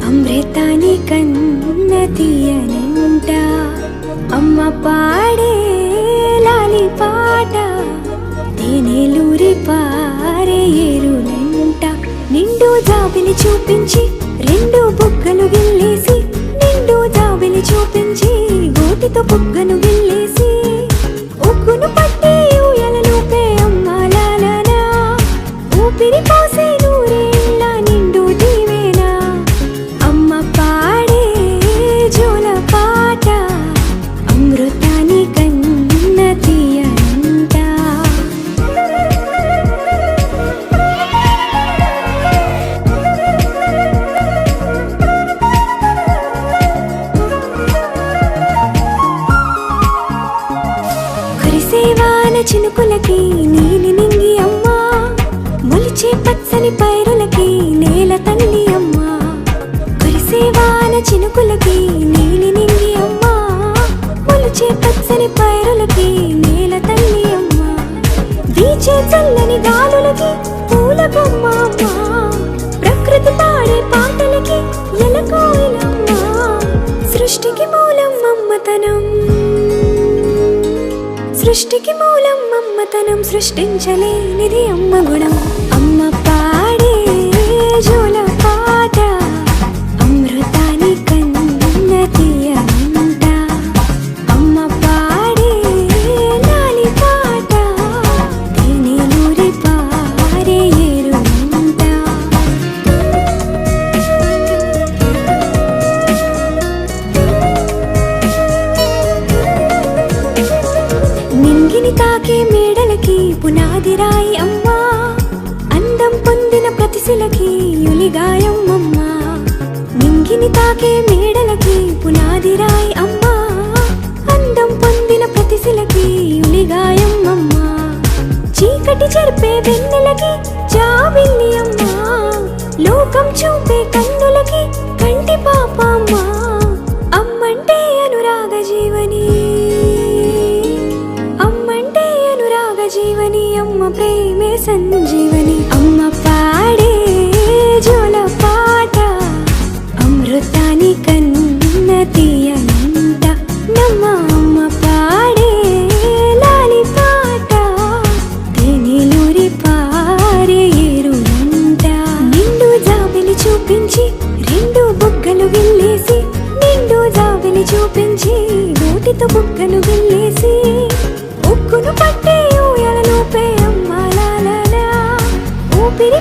అమృతాని కన్న తీయనంట అమ్మ పాడే లాలి పాట తేనెలూరి పారే ఏరులంట నిండు జాబిలి చూపించి రెండు బుగ్గలు గిల్లేసి నిండు జాబిలి చూపించి గోటితో బుగ్గను గిల్లేసి ఉగ్గును పట్టి ఊయలలోపే అమ్మ లాలనా ఊపిరి పోసే నూరేళ్ళ నిండు దీవేనా అమ్మ పాడే జోల పాట అమృతాని కన్న తీయనంట కురిసేవాన చినుకులకి నీలి నింగి అమ్మా మొలిచే పచ్చని పైరులకి నేల తల్లి అమ్మా కురిసేవాన చినుకులకి నీలి నింగి అమ్మా మొలిచే పచ్చని పైరులకి నేల తల్లి అమ్మా వీచే చల్లని గాలులకి పూల బొమ్మ అమ్మా ప్రకృతి పాడే పాటలకి ఎలకోయిలమ్మా సృష్టికి మూలం మమ్మతనం సృష్టికి మూలం మమ్మతనం సృష్టించలేనిది అమ్మ గుణం అమ్మ పాడే జోల పాట అమృతాని కన్న తీయనంట అమ్మ పాడే లాలి పాట తేనెలూరి పారే ఏరులంట నింగిని తాకే మేడలకి పునాది రాయి అమ్మా అందం పొందిన ప్రతిశిలకి యులిగాయం అమ్మా నింగిని తాకే మేడలకి పునాది రాయి అమ్మా అందం పొందిన ప్రతిశిలకి యులిగాయం అమ్మా చీకటి చెరిపే వెన్నెలకి జాబిల్లి అమ్మా లోకం చూపే కన్నులకి కంటి పాప అమ్మా అమ్మంటే అనురాగ జీవని జీవని అమ్మ ప్రేమే సంజీవని అమ్మ పాడే జోల పాట అమృతాని కన్న తీయనంట నమ్మ అమ్మ పాడే లాలి పాట తేనెలూరి పారే ఏరులంట నిండు జాబిలి చూపించి రెండు బుగ్గలు గిల్లేసి నిండు జాబిలి చూపించి నోటితో బుగ్గను గిల్లేసి ఉక్కును పట్టి ఊయలలోపే అమ్మ లాలనా ఊపిరి